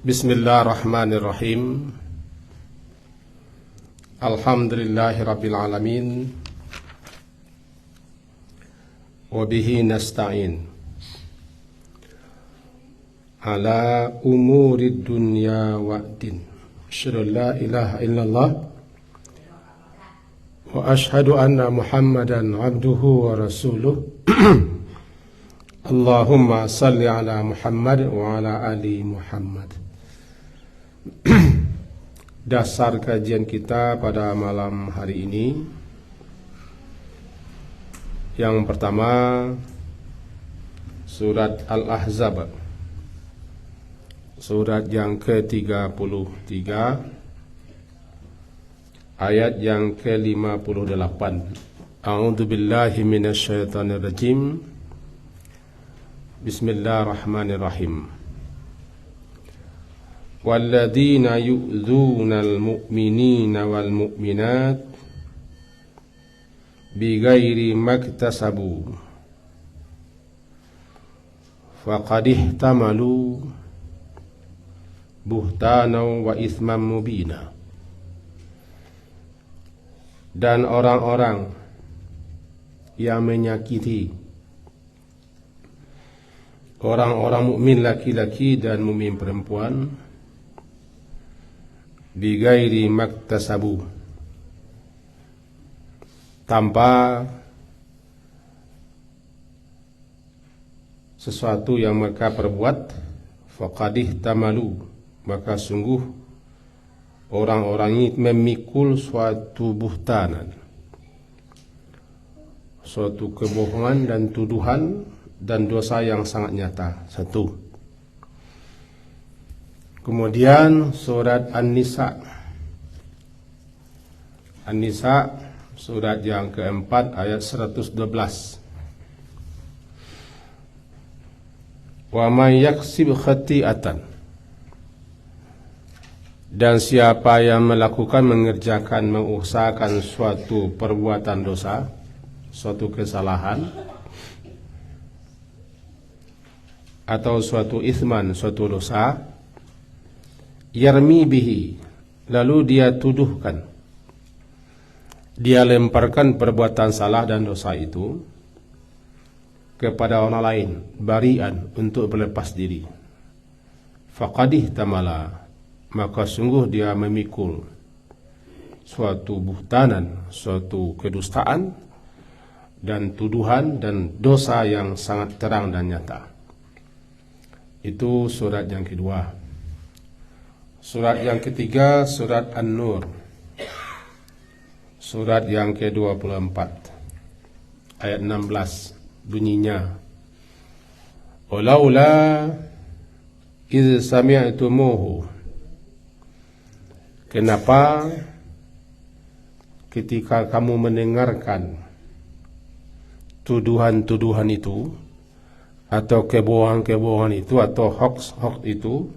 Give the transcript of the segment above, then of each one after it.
Bismillahirrahmanirrahim. Alhamdulillahirabbil alamin. Wa bihi nasta'in ala umurid dunya wa'din. Asyhadu an la ilaha illallah wa asyhadu anna Muhammadan abduhu wa rasuluh. Allahumma salli ala Muhammad wa ala ali Muhammad. Dasar kajian kita pada malam hari ini, yang pertama surat Al-Ahzab, surat yang ke-33, ayat yang ke-58. A'udzu billahi minasyaitonir rajim. Bismillahirrahmanirrahim. Walladzina yu'dzunal mu'minina wal mu'minat bighairi maktasabu faqad ihtamalu buhtanan wa itsman mubina. Dan orang-orang yang menyakiti orang-orang mukmin laki-laki dan mukmin perempuan bighairi maktasabu, tanpa sesuatu yang mereka perbuat, faqad ihtamalu, maka sungguh orang-orang ini memikul suatu buhtanan, suatu kebohongan dan tuduhan dan dosa yang sangat nyata. Satu. Kemudian surat An-Nisa, An-Nisa surat yang keempat ayat 112. Wa may yaksib khati'atan, dan siapa yang melakukan, mengerjakan, mengusahakan suatu perbuatan dosa, suatu kesalahan, atau suatu itsman, suatu dosa, yarmi bihi, lalu dia tuduhkan, dia lemparkan perbuatan salah dan dosa itu kepada orang lain, barian, untuk berlepas diri, faqad ihtamala, maka sungguh dia memikul suatu buhtanan, suatu kedustaan dan tuduhan dan dosa yang sangat terang dan nyata. Itu surat yang kedua. Surat yang ketiga, surat An-Nur, surat yang ke-24 ayat 16, bunyinya, walaula idz sami'tumuhu, kenapa ketika kamu mendengarkan tuduhan-tuduhan itu, atau kebohongan-kebohongan itu, atau hoax-hoax itu,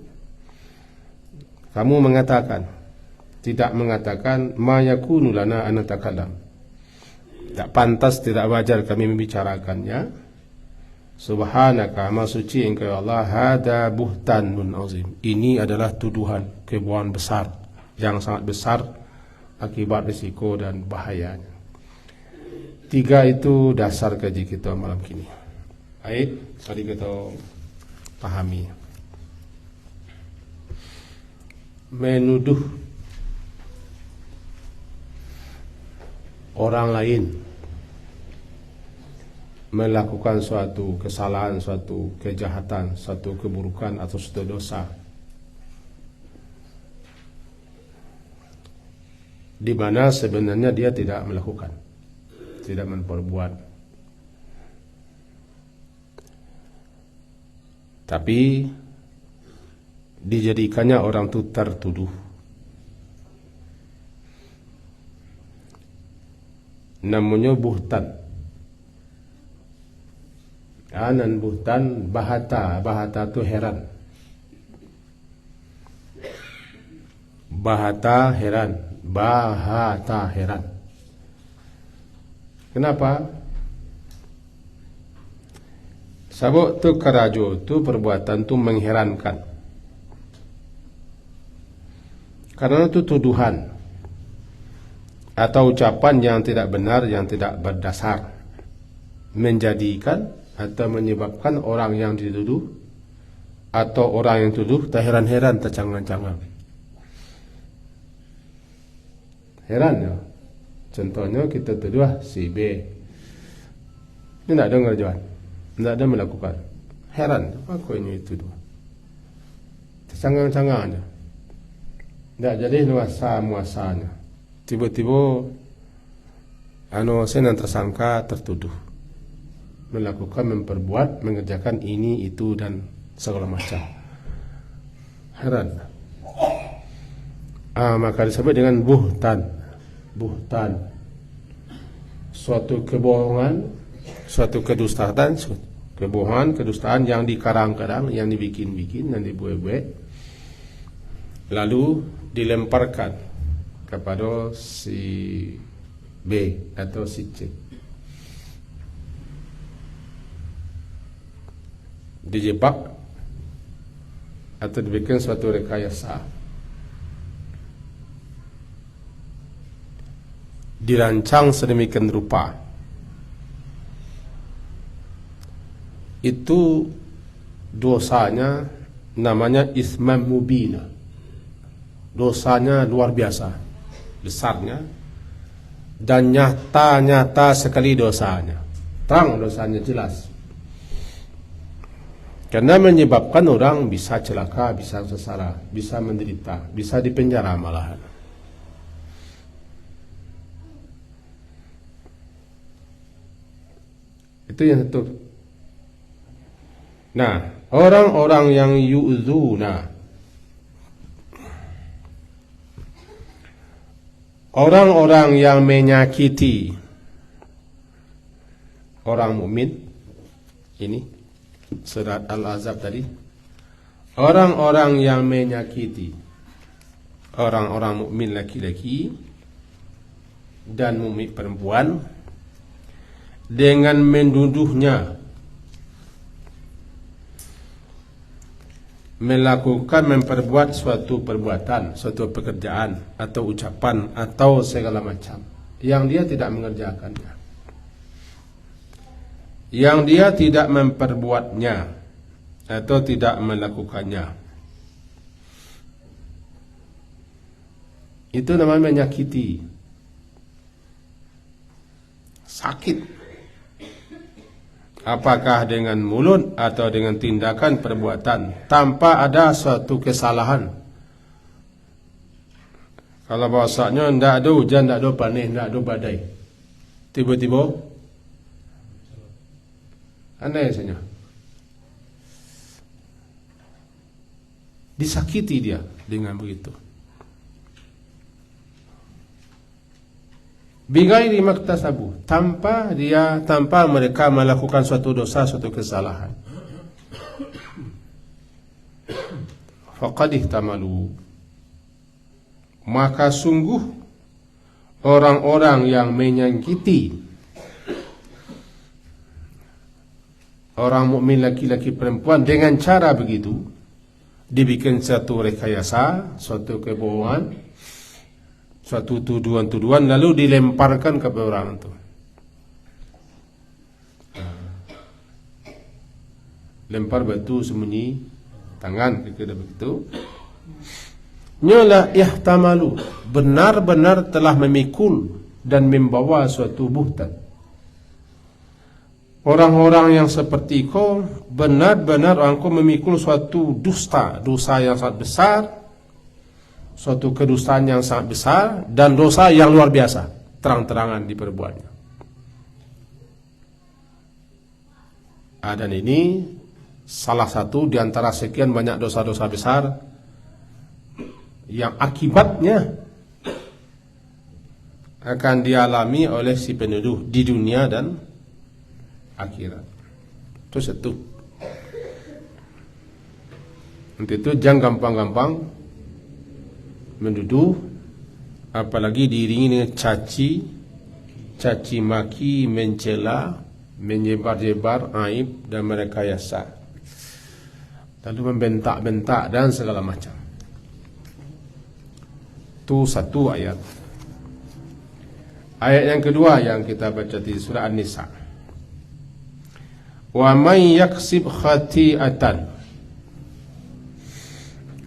kamu mengatakan, tidak mengatakan ma yakunu lana an natakallam, tidak pantas, tidak wajar kami membicarakannya. Subhanaka, maha suci engkau ya Allah, hada buhtanun azim, ini adalah tuduhan, kebohongan besar yang sangat besar, akibat risiko dan bahayanya. Tiga itu dasar kaji kita malam kini. Baik, mari kita pahami. Menuduh orang lain melakukan suatu kesalahan, suatu kejahatan, suatu keburukan atau suatu dosa, di mana sebenarnya dia tidak melakukan, tidak memperbuat, tapi dijadikannya orang itu tertuduh. Namanya buhtan. Anan buhtan, bahata itu heran. Bahata heran. Kenapa? Sabuk tu kerajo tu perbuatan tu mengherankan. Karena itu tuduhan atau ucapan yang tidak benar, yang tidak berdasar, menjadikan atau menyebabkan orang yang dituduh atau orang yang tuduh terheran-heran, tercangang-cangang. Heran ya. Contohnya kita tuduh si B, ini tidak ada ngerjakan, tidak ada melakukan. Heran, apa ini tuduh? Tercangang-cangang aja. Tidak jadi muasanya. Tiba-tiba saya tersangka, tertuduh melakukan, memperbuat, mengerjakan ini, itu dan segala macam. Heran. Maka disebut dengan buhtan. Buhtan, suatu kebohongan, suatu kedustaan, kebohongan, kedustaan yang dikarang-karang, yang dibikin-bikin, yang dibuat-buat, lalu dilemparkan kepada si B atau si C. Dijebak atau dibikin suatu rekayasa, dirancang sedemikian rupa. Itu dosanya namanya ismam mubina. Dosanya luar biasa besarnya, dan nyata sekali dosanya. Terang dosanya, jelas. Karena menyebabkan orang bisa celaka, bisa sengsara, bisa menderita, bisa dipenjara malahan. Itu yang satu. Nah, orang-orang yang yu'zuna, orang-orang yang menyakiti orang mukmin, ini surat Al-Ahzab tadi. Orang-orang yang menyakiti orang-orang mukmin laki-laki dan mukmin perempuan dengan menduduhnya, melakukan, memperbuat suatu perbuatan, suatu pekerjaan atau ucapan atau segala macam yang dia tidak mengerjakannya, yang dia tidak memperbuatnya atau tidak melakukannya, itu namanya menyakiti. Sakit. Apakah dengan mulut atau dengan tindakan perbuatan tanpa ada suatu kesalahan. Kalau bahasanya tidak ada hujan, tidak ada panih, tidak ada badai, tiba-tiba aneh saja, disakiti dia dengan begitu. Bighairi maktasabu, tanpa mereka melakukan suatu dosa, suatu kesalahan. Faqad ihtamalu, maka sungguh orang-orang yang menyakiti orang mukmin laki-laki perempuan dengan cara begitu, dibikin satu rekayasa, suatu kebohongan, suatu tuduhan-tuduhan, lalu dilemparkan kepada orang itu. Lempar batu sembunyi tangan, kira begitu. Nyola ihtamalu, benar-benar telah memikul dan membawa suatu buhtan. Orang-orang yang seperti kau benar-benar engkau memikul suatu dusta, dosa yang sangat besar, suatu kedustaan yang sangat besar, dan dosa yang luar biasa, terang-terangan diperbuatnya. Dan ini salah satu di antara sekian banyak dosa-dosa besar yang akibatnya akan dialami oleh si penuduh di dunia dan akhirat. Itu satu. Untuk itu jangan gampang-gampang menduduh, apalagi diiringi dengan caci maki, mencela, menyebar-jebar aib dan merekayasa, lalu membentak-bentak dan segala macam. Itu satu ayat. Ayat yang kedua yang kita baca di surah An-Nisa. Wa may yaksib khati'atan.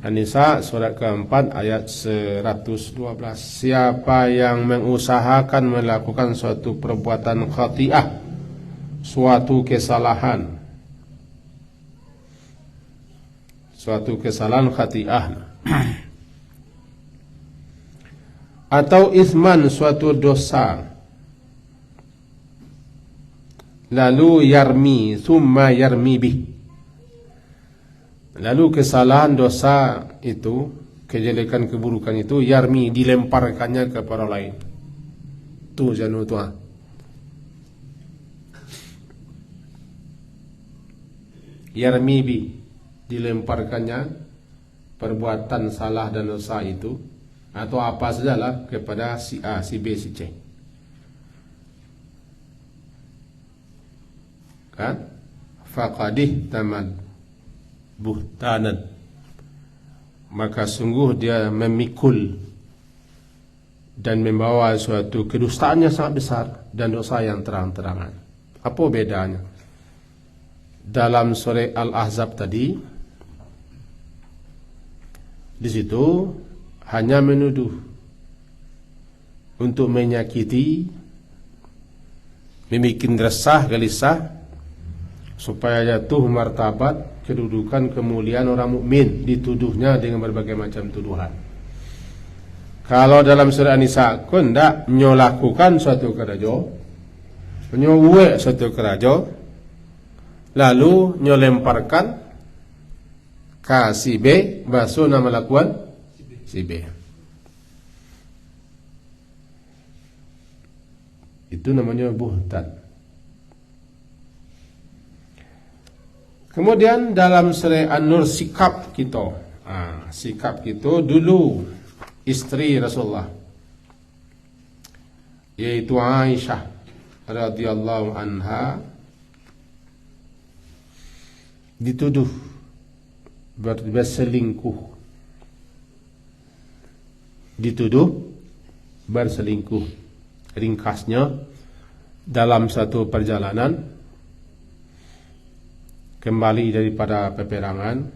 An-Nisa surat keempat ayat 112. Siapa yang mengusahakan melakukan suatu perbuatan khati'ah, suatu kesalahan, khati'ah, atau isman, suatu dosa, lalu yarmi, thumma yarmi bih, lalu kesalahan dosa itu, kejelekan keburukan itu, yarmi, dilemparkannya kepada lain. Tu janu tu. Yarmi bih, dilemparkannya perbuatan salah dan dosa itu atau apa sajalah kepada si A, si B, si C. Kan? Faqadih taman buhtanan, maka sungguh dia memikul dan membawa suatu kedustaan yang sangat besar dan dosa yang terang-terangan. Apa bedanya? Dalam surah Al-Ahzab tadi, di situ hanya menuduh untuk menyakiti, membuat resah, gelisah, supaya jatuh martabat, kedudukan, kemuliaan orang mukmin, dituduhnya dengan berbagai macam tuduhan. Kalau dalam surah An-Nisa, kau tidak menyolakukan suatu kerajo, menyuwe suatu kerajo, lalu nyolemparkan ke si B, basuh nama lakuan si B. Itu namanya buhtan. Kemudian dalam surah An-Nur, sikap kita, sikap kita dulu istri Rasulullah, yaitu Aisyah radhiyallahu anha, dituduh berselingkuh. Ringkasnya, dalam satu perjalanan kembali daripada peperangan,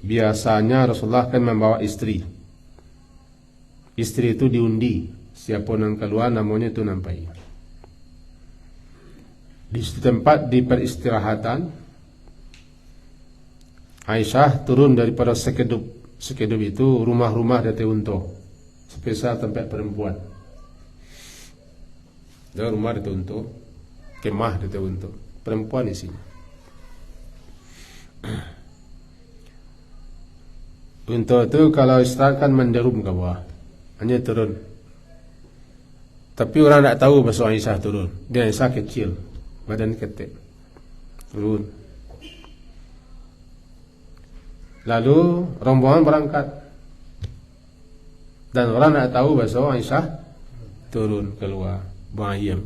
biasanya Rasulullah akan membawa istri. Istri itu diundi, siapa yang keluar namanya itu nampai. Di tempat di peristirahatan, Aisyah turun daripada sekedup. Sekedup itu rumah-rumah dari untuk spesial tempat perempuan. Dan rumah dari untuk kemah dari untuk perempuan isinya. Untuk itu kalau istirahat kan menderum ke bawah, hanya turun. Tapi orang tak tahu bahasa Aisyah turun. Dia Aisyah kecil, badan ketek, turun. Lalu rombongan berangkat, dan orang tak tahu bahasa Aisyah turun keluar, buang ayam.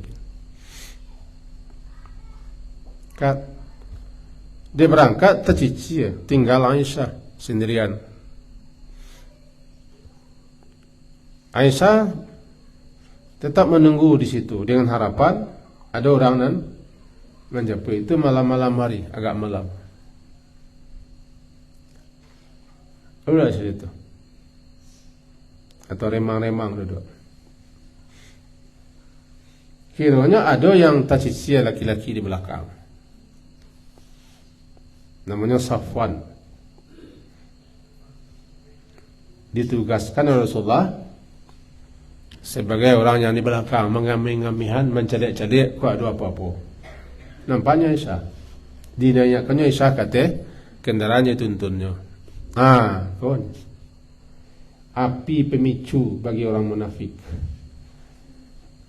Dia berangkat tercici, tinggal Aisyah sendirian. Aisyah tetap menunggu di situ dengan harapan ada orang yang menjemput. Itu malam-malam hari, agak malam. Udah situ. Atau remang-remang duduk. Kiranya ada yang tercici laki-laki di belakang. Namanya Safwan. Ditugaskan oleh Rasulullah sebagai orang yang di belakang, mengamih-ngamihan, mencadek-cadek, kok ada apa-apa. Nampaknya Aisyah. Dinanyakannya Aisyah kata kendaraannya tuntunnya. Kon. Api pemicu bagi orang munafik.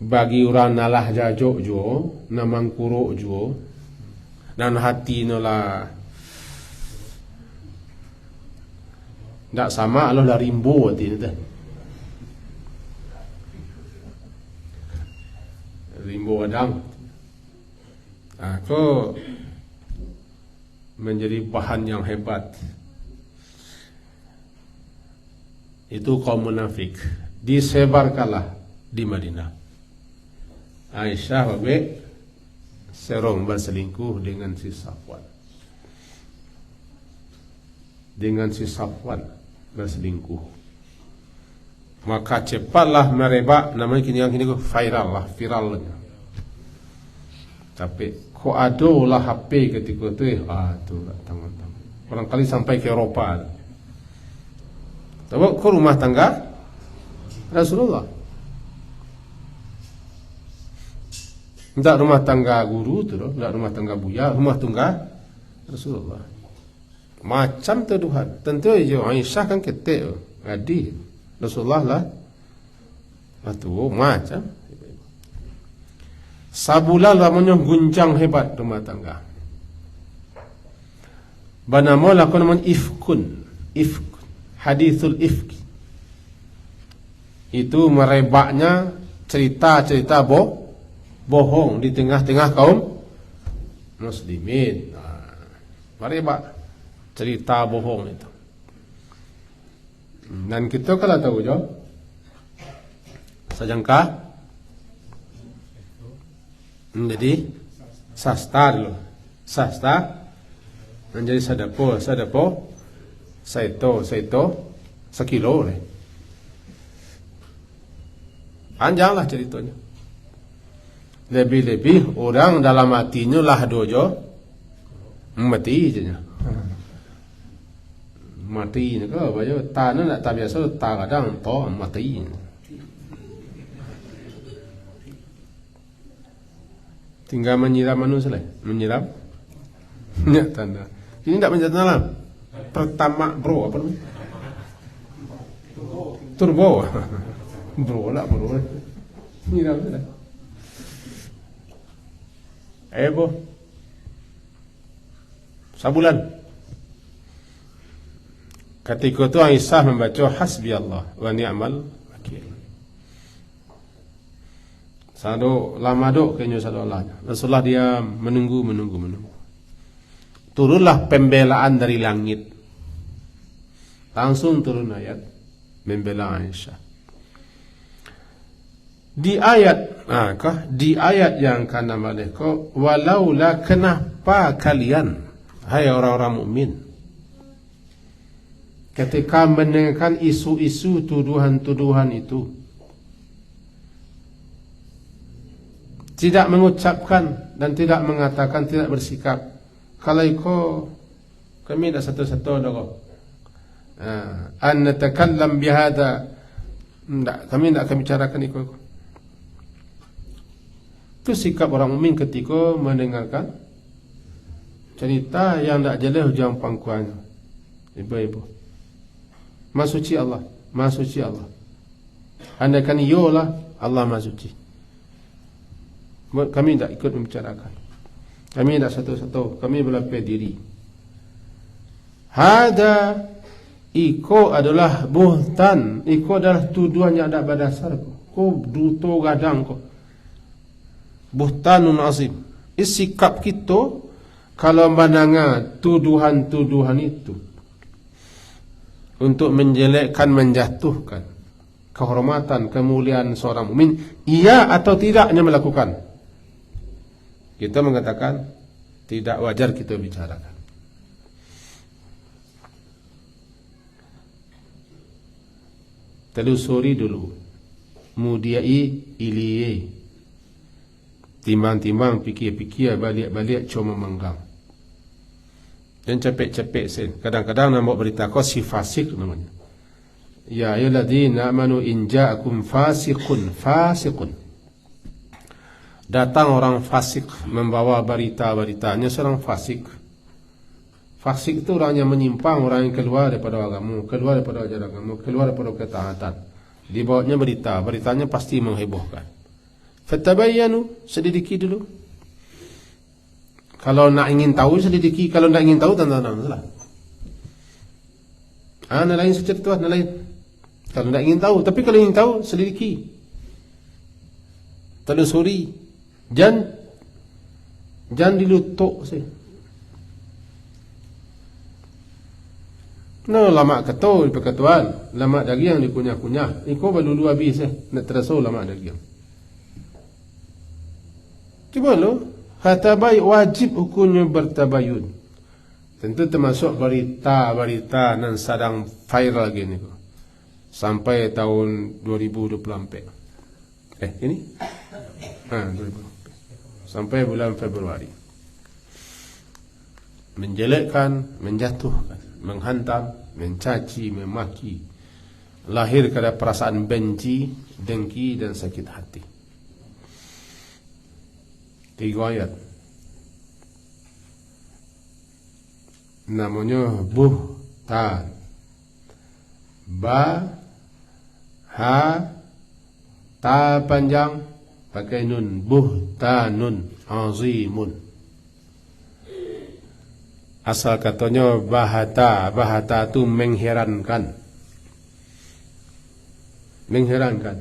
Bagi orang nalah jajok jo, namang kuruk jo, dan hati nola ndak sama Allah dah rimbo hati ni dah. Rimbo adang. Kau menjadi bahan yang hebat. itu kaum munafik, disebarkanlah di Madinah. Aisyah babe serong berselingkuh dengan si Safwan. Dengan si Safwan berselingkuh. Maka cepatlah merebak, namanya kini viral lah, viral. Tapi kok ada lah HP ketika tu tu tangan-tangan. Barangkali sampai ke Eroppa. Tahu ke rumah tangga Rasulullah. Tidak rumah tangga guru tu, tidak rumah tangga buya, rumah tangga Rasulullah. Macam tuduhan. Tentu je Aisyah kan ketik adik Rasulullah lah. Itu macam sabulah lamanya guncang hebat rumah tangga. Banamo lakon namanya ifkun, hadithul ifk. Itu merebaknya cerita-cerita bohong di tengah-tengah kaum muslimin. Merebak cerita bohong itu. Dan kita kalau tahu je, sajangka menjadi sasta dulu, sasta menjadi sadapo, saito, sekilo le. Panjanglah ceritanya. Lebih-lebih orang dalam hatinya lah dojo mati je nya. Mati ni ke bayo tanah nak tak biasa tak kadang to mati. Tinggal menyiram manusia lah, menyiram. Ya tanda. Ini tak menyiram. Pertama bro apa namanya? Turbo. Bro lah bro. Menyiram sudah. Bo. Sabulan. Ketika itu Aisyah membaca hasbi Allah wa ni'mal wakil. Sado lama dok kayaknya sado Allah. Rasulullah dia menunggu. Turunlah pembelaan dari langit. Langsung turun ayat membela Aisyah. Di ayat yang kana malaikat, walaula kenapa kalian hai orang-orang mukmin ketika mendengarkan isu-isu tuduhan-tuduhan itu tidak mengucapkan dan tidak mengatakan, tidak bersikap. Kalau kami dah satu-satu dah an natakallam bihada, kami tidak akan bicarakan itu. Itu sikap orang mukmin ketika mendengarkan cerita yang tak jelas hujang pangkuannya. Ibu-ibu, Maha suci Allah, Maha suci Allah. Andaikan iyalah Allah Maha suci, kami tidak ikut membicarakan. Kami tidak satu-satu, kami berlepas diri. Hada iko adalah buhtan, iko adalah tuduhan yang tak berdasar. Ko duto gadang ko. Buhtanun azim. Sikap kita kalau mendengar tuduhan-tuduhan itu untuk menjelekkan, menjatuhkan kehormatan, kemuliaan seorang mukmin, iya atau tidaknya melakukan, kita mengatakan tidak wajar kita bicarakan. Telusuri dulu, mudiai iliye, timbang-timbang, pikir-pikir, balik-balik, cuma menggang. Dan cepek-cepek sen. Kadang-kadang nak berita kau si fasik namanya. Ya ayyuhalladzina amanu in ja'akum fasiqun. Datang orang fasik membawa berita-beritanya seorang fasik. Fasik itu orang yang menyimpang, orang yang keluar daripada agama, keluar daripada ajaran agama, keluar daripada ketaatan. Dibawanya beritanya pasti menghebohkan. Fatabayyanu, selidiki dulu. Kalau nak ingin tahu, selidiki. Kalau nak ingin tahu, tanda-tanda salah. Lain secerita, lain. Kalau nak ingin tahu, tapi kalau ingin tahu, selidiki. Telusuri. Jangan dilutuk sih. No, lama keto di perketuan, lama daging dikunyah-kunyah. Iko balu habis nak terasa lama daging. Cuba lo, hatabai wajib hukumnya bertabayun. Tentu termasuk berita-berita nan sedang viral gini ko. Sampai tahun 2024. Ini? 2024. Sampai bulan Februari. Menjelekkan, menjatuhkan, menghantam, mencaci, memaki, lahir kepada perasaan benci, dengki dan sakit hati. 3 ayat. Namanya buhtan. Ba, ha, ta panjang pakai nun. Buhtanun azimun. Asal katanya bahata. Bahata itu mengherankan. Mengherankan.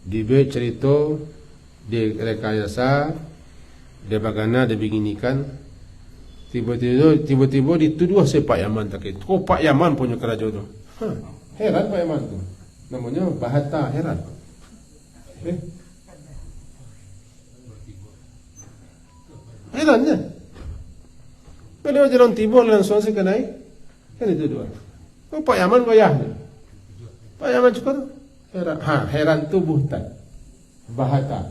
Dibuat cerita, dia rekayasa, dia bagaimana, dia beginikan. Tiba-tiba dituduh si Pak Yaman tak itu. Oh, Pak Yaman punya kerajaan tu. Heran Pak Yaman tu. Namanya bahata, heran. Herannya. Kalau jalan tiba langsung si kenai, kan itu dua. Oh, Pak Yaman goyahnya. Pak Yaman cukup tu. Heran. Heran tu buhtan. Bahata.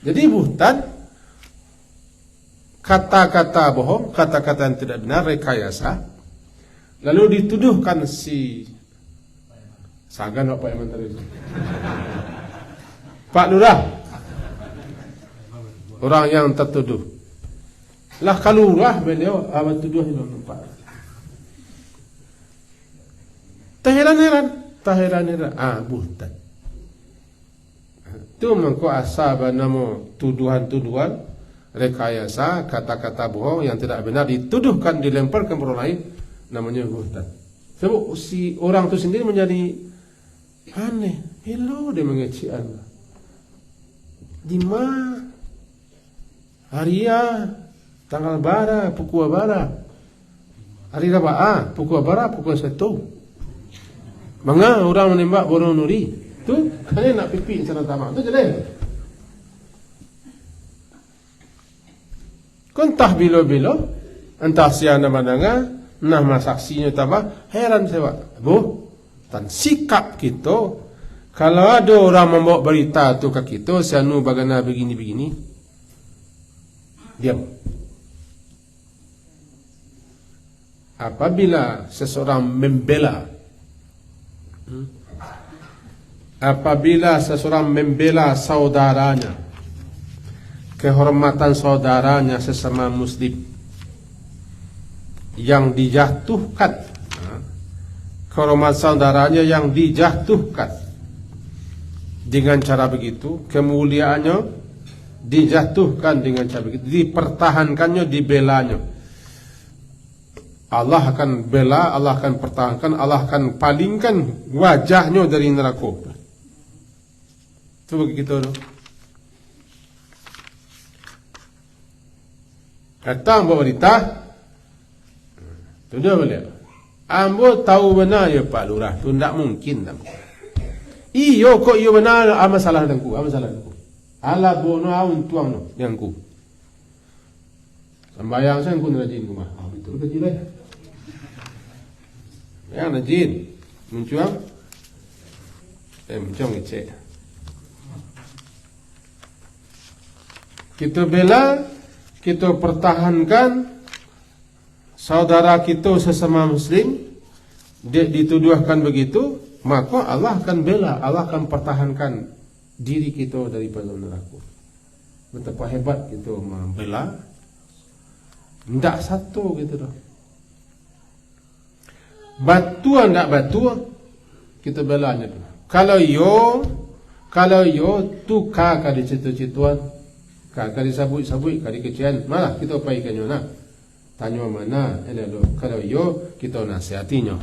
Jadi buhtan, kata-kata bohong, kata-kata yang tidak benar, rekayasa, lalu dituduhkan si Sagan Pak Yaman tadi. Pak Lurah, orang yang tertuduh. Lah kalau lurah beliau abang tuduh itu nampak. Tak heran. Buhtan. Itu mengko asal nama tuduhan-tuduhan, rekayasa, kata-kata bohong yang tidak benar dituduhkan, dilemparkan orang lain, namanya buhtan. Sebab si orang itu sendiri menjadi aneh. Hello, dia mengecek Allah. Di mana? Haria, tanggal bara, pukul bara. Hari Rabu pukul bara, pukul 1. Manga orang menembak borong nuri. Tu, kalian nak pipi sana tamak. Tu jelas. Kontah bilo-bilo, entah siapa mandanga, nama saksinya tambah, heran saya. Bu, dan sikap kita, kalau ada orang membawa berita tu ke kita, sianu bagaimana begini-begini, diam. Apabila seseorang membela, saudaranya, kehormatan saudaranya sesama muslim yang dijatuhkan, kehormatan saudaranya yang dijatuhkan dengan cara begitu, kemuliaannya dijatuhkan dengan cara begitu, dipertahankannya, dibelanya, Allah akan bela, Allah akan pertahankan, Allah akan palingkan wajahnya dari neraka. Itu begitu. Kata bawa berita, tu dia boleh. Ambo tahu benar ya Pak Lurah, tu tak mungkin. Iyo kok iyo benar, apa salah dengku, apa salah dengku. Ala bono aun tuang no, dengku. Sembayang saya pun rajin rumah. Betul ke tidak? Yang rajin, mencuang, mencuang ngecek. Kita bela, kita pertahankan saudara kita sesama muslim, dia dituduhkan begitu, maka Allah akan bela, Allah akan pertahankan diri kita daripada neraka. Betapa hebat kita membela. Tidak satu gitu dah. Batuan tak batuan, kita belanya tu. Kalau yo tukar kali citu-cituan, kali sabui kali kecian, malah kita paikannya nak. Tanya mana, kalau yo kita nasihatinya.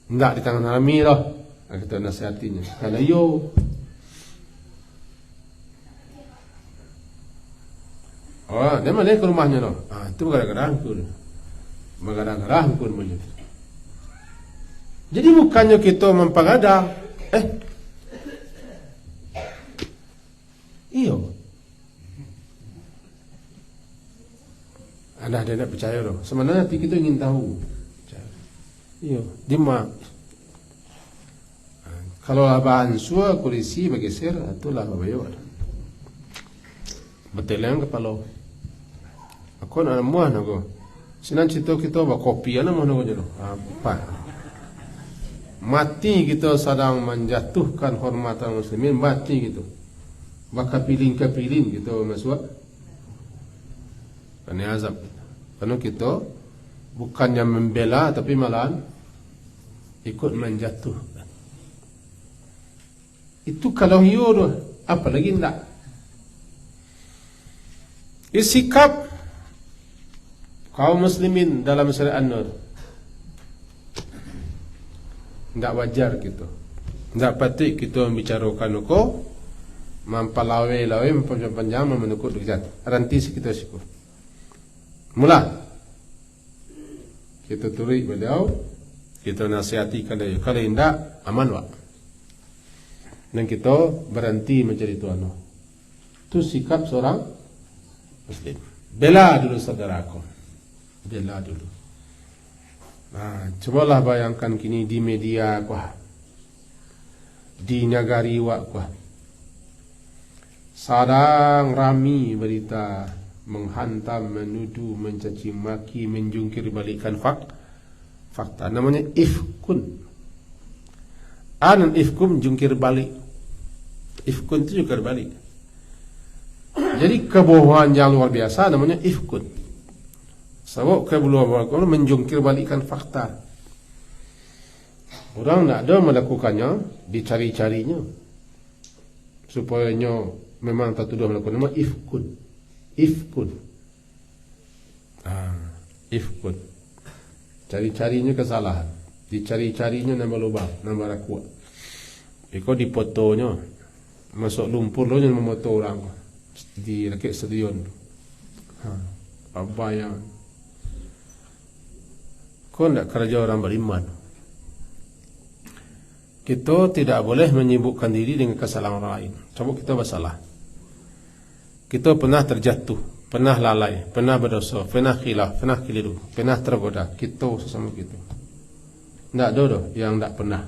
Tidak di tangan Rami lah, kita nasihatinya. Kalau yo dia mana ke rumahnya loh. Itu kadang-kadang tu. Mengarah-arah pun menyebut. Jadi bukannya kita mempengadang, iyo. Anda tidak percaya loh. Sebenarnya hati kita ingin tahu. Iyo, dima. Kalau abang sua kurisi bergeser, itulah bayo. Betul yang kepala. Aku nak muah nago. Sinan cito kita bawa kopi, ana muah nago jero. Apa? Mati kita sedang menjatuhkan hormatan muslimin, mati gitu. Maka pilih-pilih gitu masuk. Ini azab. Karena kita bukannya membela tapi malahan ikut menjatuhkan. Itu kalau hiu apa lagi enggak? Sikap kaum muslimin dalam syariat An-Nur enggak wajar gitu. Enggak patut kita membicarakan uko mampalawe-lawe mempanjang menukut dekat. Ranti kita sikut. Mula kita turik beliau, kita nasihati kalau tidak aman wak. Dan kita berhenti mencari Tuhan. Itu sikap seorang muslim. Bela dulu saudaraku. Bela dulu. Nah, cobalah bayangkan kini di media kuah, di negari wak kuah, sarang rami berita menghantam, menuduh, mencaci maki, menjungkir balikkan fakta. Namanya ifkun. Anan ifkum jungkir balik. Ifkun itu jungkir balik. Jadi kebohongan yang luar biasa namanya ifkun. Sebab kebohongan menjungkir balikkan fakta. Orang nak ada melakukannya, dicari-carinya supaya memang tak tuduh melakukan. Nama ifkun. Ifkun. Ifkun. Cari-carinya kesalahan. Dicari-carinya nama lubang, nama rakuat. Iko dipotonya. Masuk lumpur lo yang memoto orang. Di rakit stadion. Apa yang kau nak kerja orang beriman. Kita tidak boleh menyibukkan diri dengan kesalahan orang lain. Coba kita bersalah. Kita pernah terjatuh, pernah lalai, pernah berdosa, pernah khilaf, pernah keliru, pernah tergoda. Kita sesama kita. Tidak ada yang tidak pernah.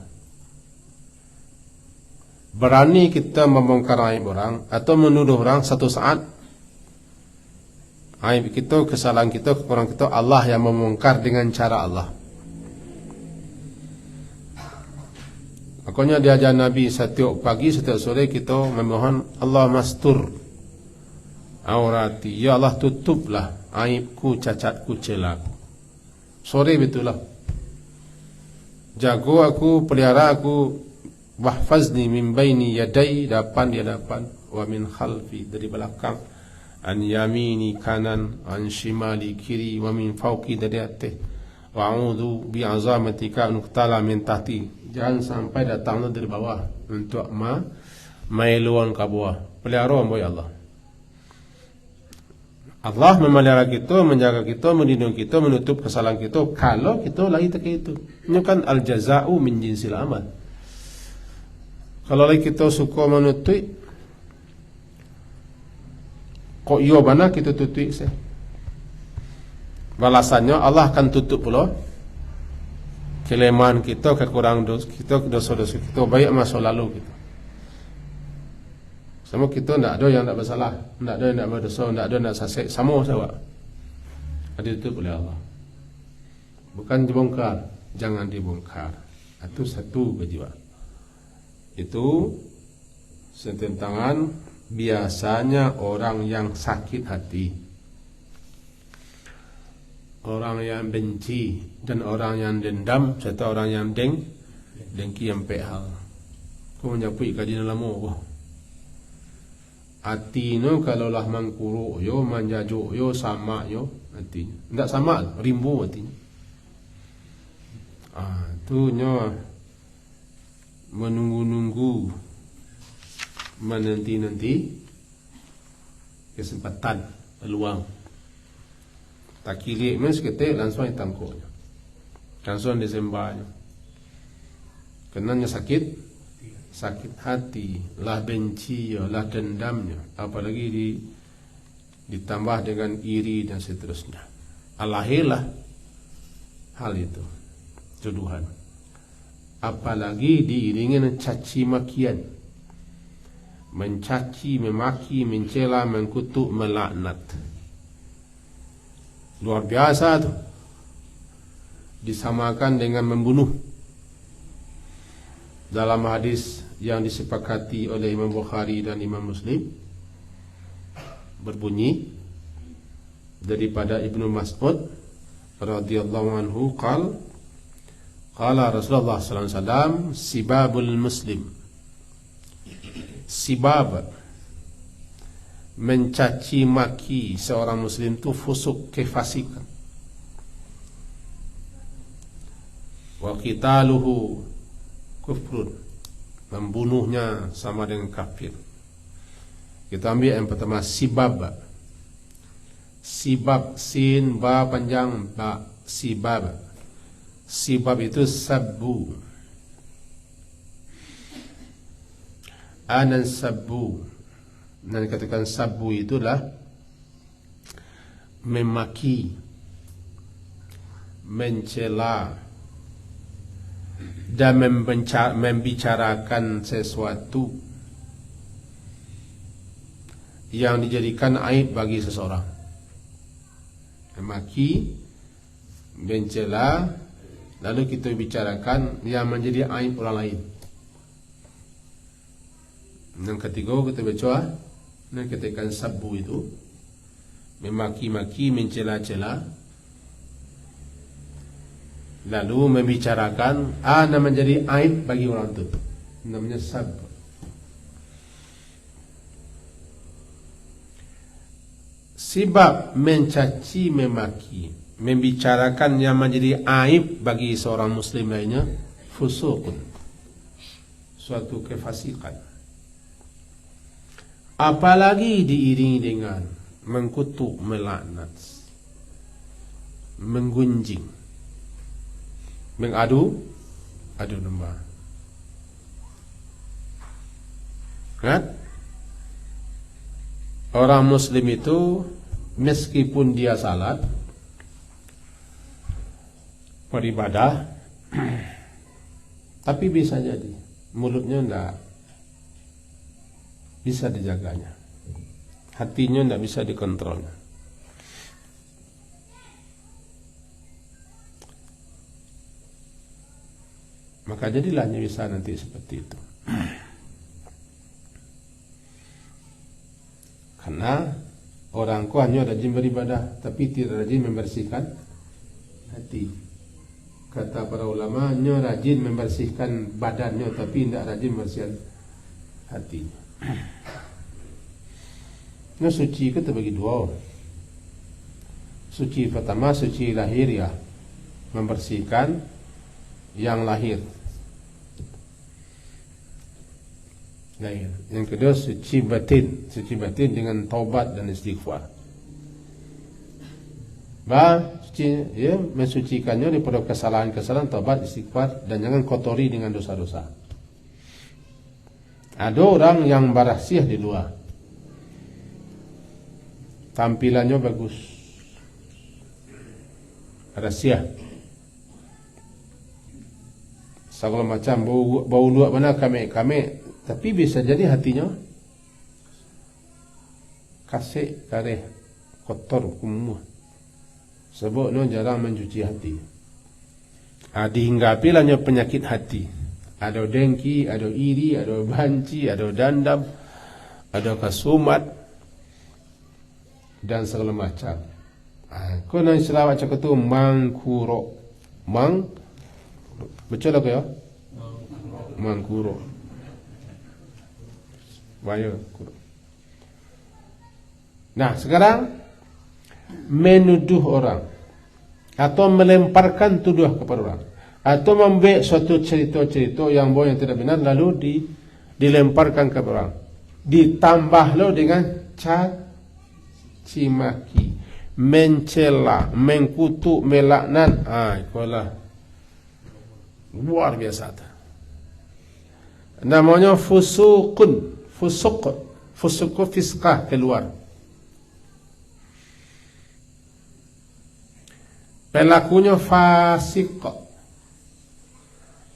Berani kita membongkar aib orang atau menuduh orang satu saat aib kita, kesalahan kita, kekurangan kita, Allah yang membongkar dengan cara Allah. Makanya diajar Nabi setiap pagi, setiap sore kita memohon Allah mastur aurati, ya Allah tutuplah aibku, cacatku, celaku. Sore betullah. Jago aku, pelihara aku, wahfazni min baini yadai, depan di hadapan, wa min khalfi, dari belakang, an yamini kanan, an shimali kiri, wa min fauqi, dari atas, wa a'udzu bi azamatika an uqtala min tahti. Jangan sampai datangnya dari bawah untuk mailuan ke bawah. Pelihara ya Allah. Allah memelihara kita, menjaga kita, melindungi kita, menutup kesalahan kita kalau kita lagi tak itu. Ini kan al-jaza'u min jinsil amal. Kalau lagi kita suka menutup, kok iya bana kita tutup sih. Balasannya Allah akan tutup pula kelemahan kita, kekurangan dosa-dosa kita, baik masa lalu kita. Sama kita tidak ada yang tidak bersalah, tidak ada yang tidak berdosa, tidak ada yang tidak sasek, sama sahaja. Ada itu oleh Allah. Bukan dibongkar, jangan dibongkar. Itu satu kejiwaan. Itu setentangan biasanya orang yang sakit hati, orang yang benci, dan orang yang dendam, serta orang yang dengki yang pehal. Kau menyapui kajian lama. Hati no kalau lah mangkuru yo, manjajo yo, sama yo hatinya. Tidak sama, rimbu hatinya. Itu nyo menunggu-nunggu, menanti-nanti kesempatan, peluang. Tak kilik men seketik langsung ditangkuknya. Langsung disembahnya. Kenanya sakit hati, lah benci, lah dendamnya, apalagi ditambah dengan iri dan seterusnya. Alahirlah hal itu, tuduhan. Apalagi diiringi dengan caci makian, mencaci, memaki, mencela, mengkutuk, melaknat. Luar biasa tuh. Disamakan dengan membunuh. Dalam hadis yang disepakati oleh Imam Bukhari dan Imam Muslim berbunyi daripada Ibnu Mas'ud radhiyallahu anhu qala Rasulullah sallallahu alaihi wasallam sibabul muslim, sibab mencaci maki seorang muslim itu fusuk, kefasikan. Wa qitaluhu kufrun, membunuhnya sama dengan kafir. Kita ambil yang pertama, sibab. Sibab, sin, ba panjang, ba, sibab. Sibab itu sabbu. Anan sabbu. Dan dikatakan sabbu itulah memaki, mencela, dan membicarakan sesuatu yang dijadikan aib bagi seseorang. Memaki, mencela, lalu kita bicarakan yang menjadi aib orang lain. Yang ketiga kita baca, yang katakan sabbu itu memaki-maki, mencela-cela, lalu membicarakan yang menjadi aib bagi orang itu, namanya sab. Sibab, mencaci, memaki, membicarakan yang menjadi aib bagi seorang muslim lainnya, fusukun, suatu kefasikan. Apalagi diiringi dengan mengkutuk, melaknat, menggunjing, mengadu domba. Kan? Orang muslim itu meskipun dia salat, beribadah, tapi bisa jadi mulutnya enggak bisa dijaganya, hatinya enggak bisa dikontrolnya. Maka jadilah bisa nanti seperti itu. Karena orangku hanya rajin beribadah, tapi tidak rajin membersihkan hati. Kata para ulama, hanya rajin membersihkan badannya, tapi tidak rajin membersihkan hatinya. Nah, suci itu terbagi dua. Suci pertama, suci lahir ya, membersihkan yang lahir. Yang kedua suci batin dengan taubat dan istighfar. Suci, ya, mensucikannya daripada kesalahan-kesalahan, taubat, istighfar, dan jangan kotori dengan dosa-dosa. Ada orang yang barasiah di luar, tampilannya bagus, rasiah, segala macam, bau luak mana kame, tapi bisa jadi hatinya kasih, kareh, kotor, kumuh. Sebabnya jarang mencuci hati. Dihinggapi lahnya penyakit hati. Ada dengki, ada iri, ada banci, ada dendam, ada kasumat, dan segala macam. Kau nak istilah macam itu mangkuro, betul tak ya? Mangkuro. Bahaya. Nah, sekarang menuduh orang atau melemparkan tuduh kepada orang atau membuat suatu cerita-cerita yang bohong, yang tidak benar, lalu dilemparkan kepada orang, ditambah lo dengan caci maki, mencela, mengkutuk, melaknat, itulah luar biasa. Namanya fusuqun, fusuq fiskah, keluar. Pelakunya fasik.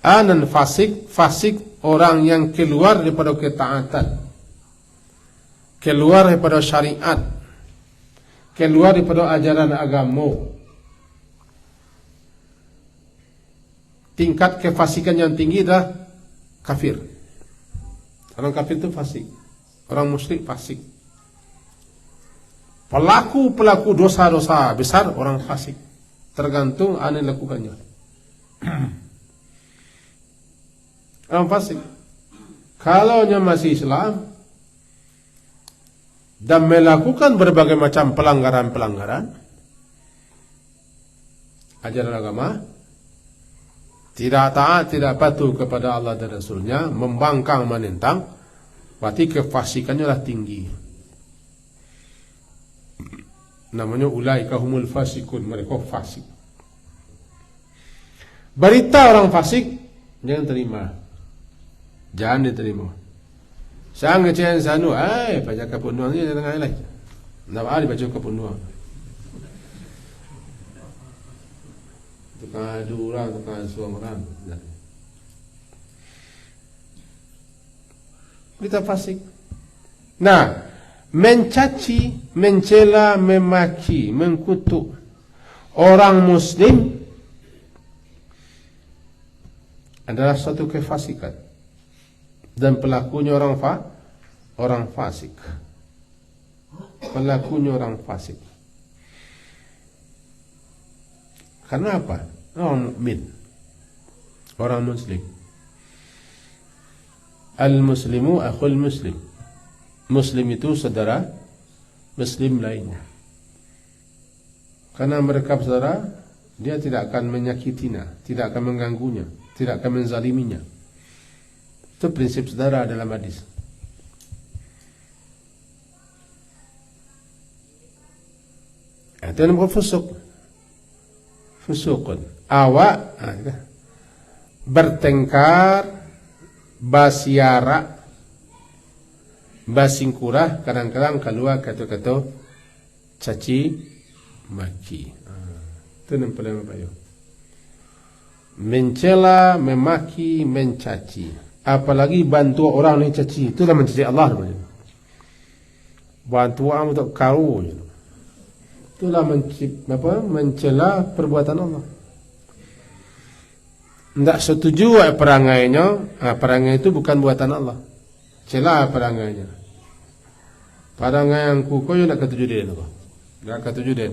Anan fasik orang yang keluar daripada ketaatan, keluar daripada syariat, keluar daripada ajaran agama. Tingkat kefasikan yang tinggi adalah kafir. Orang kafir itu fasik, orang musyrik fasik. Pelaku dosa-dosa besar orang fasik, tergantung apa yang lakukannya. Orang fasik, kalau dia masih Islam dan melakukan berbagai macam pelanggaran ajaran agama, tidak taat, tidak patuh kepada Allah dan Rasulnya, membangkang, menentang, berarti kefasikannya lah tinggi. Namanya ulaika humul fasikun, mereka fasik. Berita orang fasik jangan terima, jangan diterima. Saya ngecen sanu, baca kepenuhan dia tengah lain. Nak ada baca kepenuhan. Tukang adu orang, tukang suang orang. Berita fasik. Nah, mencaci, mencela, memaki, mengkutuk orang Muslim adalah suatu kefasikan, dan pelakunya orang fasik. Pelakunya orang fasik. Karena apa? Orang mukmin, orang Muslim. Al-Muslimu akhul Muslim. Muslim itu saudara Muslim lainnya. Karena mereka saudara, dia tidak akan menyakitinya, tidak akan mengganggunya, tidak akan menzaliminya. Itu prinsip saudara dalam hadis. Itu namanya fusukun. Awak bertengkar, basiara, basingkurah, kadang-kadang keluar kata-kata caci maki. Itu yang paling bahaya. Mencela, memaki, mencaci. Apalagi bantu orang yang caci, itulah mencaci Allah namanya. Bantu orang untuk kau, itulah mencela perbuatan Allah. Tidak setuju perangainya, perangai itu bukan buatan Allah. Cela perangainya. Perangai yang kau nak ketujuh dia, nak ketujuh dia.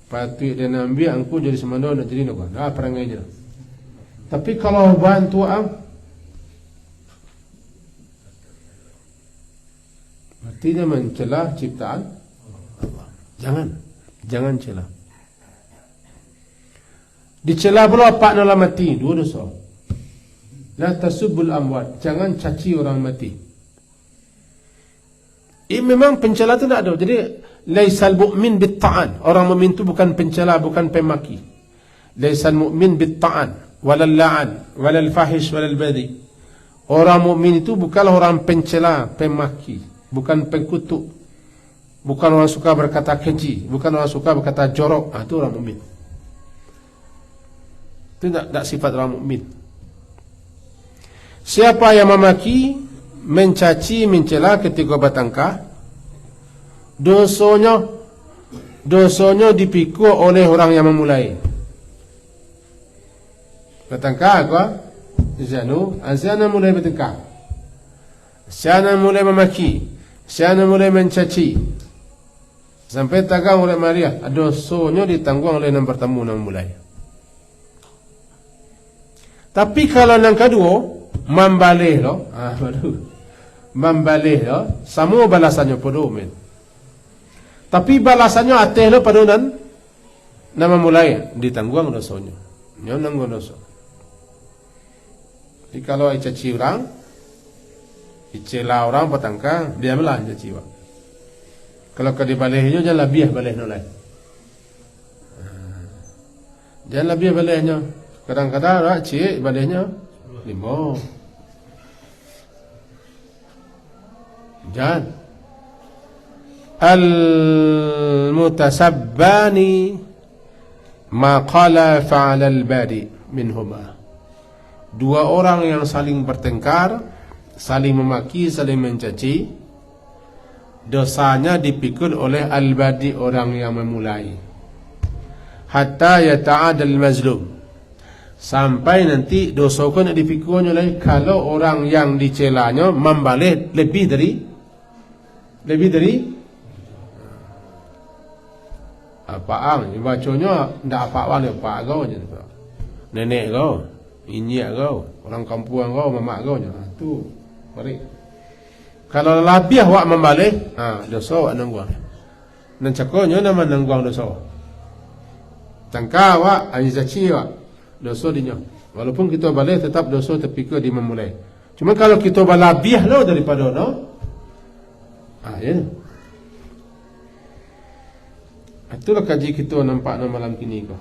Patut dia ambil angku jadi semana nak jadi nak. Perangainya. Tapi kalau bantu berarti dia mencela ciptaan Allah. Jangan cela. Dicela pula pak nala mati, dua dosa. La tasubbul amwat, jangan caci orang mati. Memang pencela itu tidak ada. Jadi laisal mu'min bitta'an. Orang mukmin itu bukan pencela, bukan pemaki. Laisal mu'min bitta'an, walal la'an, walal fahish, walal badi. Orang mukmin itu bukanlah orang pencela, pemaki, bukan pengkutuk, bukan orang suka berkata keji, bukan orang suka berkata jorok. Itu orang mukmin. Itu tidak sifat orang mukmin. Siapa yang memaki, mencaci, mencela ketika bertengkar, dosanya dipikul oleh orang yang memulai. Bertengkar apa? Azana mulai bertengkar, Azana mulai memaki, Azana mulai mencaci, sampai tagang oleh Maria, dosanya ditanggung oleh yang bertemu yang memulai. Tapi kalau yang kedua membalih semua balasannya pada umin. Tapi balasannya atas lo pada nama mulai ditanggung dosanya. Dia nanggung dosa. Jadi kalau caci orang, dicela orang petangkang, dia malah caci orang. Kalau kau dibalihnya jangan lebih balih nolai. Jangan lebih balihnya. Kadang-kadang rak cik balihnya 5. Jangan. Al-mutasabbani ma qala fa'ala al-badi minhuma. Dua orang yang saling bertengkar, saling memaki, saling mencaci, dosanya dipikul oleh al-badi, orang yang memulai. Hatta yata'adal mazlum, sampai nanti dosa itu nak dipikulnya oleh kalau orang yang dicelanya membalik lebih dari apaan, bacanya ndak apa-apa pak kau je, nenek kau, injak kau, orang kampung kau, mamak kau je. Tu, mari. Kalau lebih awak membalik, dosa awak nangguang. Dan cakonya nama nangguang dosa. Tangka awak, azizaci awak, dosa dinya. Walaupun kita balik tetap dosa terpikir di memulai. Cuma kalau kita lebih lo daripada no, ya. Itulah kaji kita nampak malam kini kau.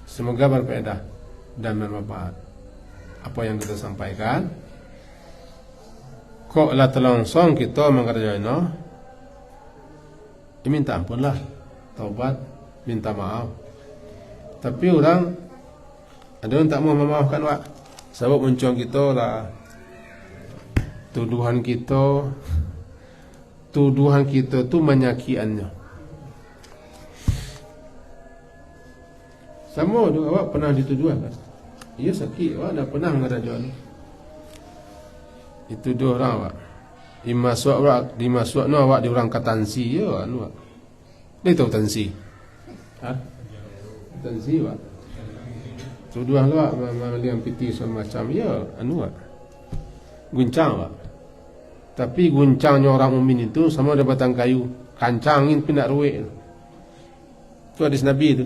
Semoga berfaedah dan bermanfaat apa yang kita sampaikan. Kok lah terlangsung kita mengerjakan minta ampunlah, taubat, minta maaf. Tapi orang ada yang tak mau memaafkan wak. Sebab muncul kita lah tuduhan kita tu menyakiannya. Sama juga awak pernah dituduh kan? Ia sakit, awak dah pernah ngerajuan. Itu dua orang awak. Dimasuk awak di orang katansi ya anu awak. Dia tahu tansi. Tansi awak. Tuduhan awak melihat piti semacam ya anu awak. Guncang awak. Tapi guncangnya orang mukmin itu sama ada batang kayu, kancangin pindah ruwet. Itu hadis Nabi itu.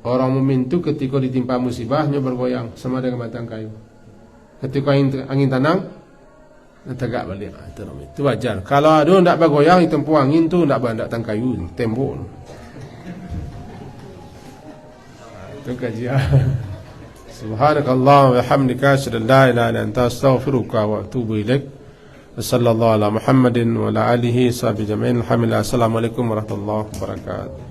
Orang mukmin itu ketika ditimpa musibahnya bergoyang sama dengan batang kayu. Ketika angin tanang, tegak balik. Itu wajar. Kalau ada tidak bergoyang, tempuh angin tu tidak batang kayu, tembok. Itu kajian. Subhanakallah wa bihamdika, asyhadu an la ilaha illa anta, astaghfiruka wa atubu ilaik. Sallallahu ala Muhammadin wa ala alihi sahbihi jami'in. Alhamdulillah. Assalamualaikum warahmatullahi wabarakatuh.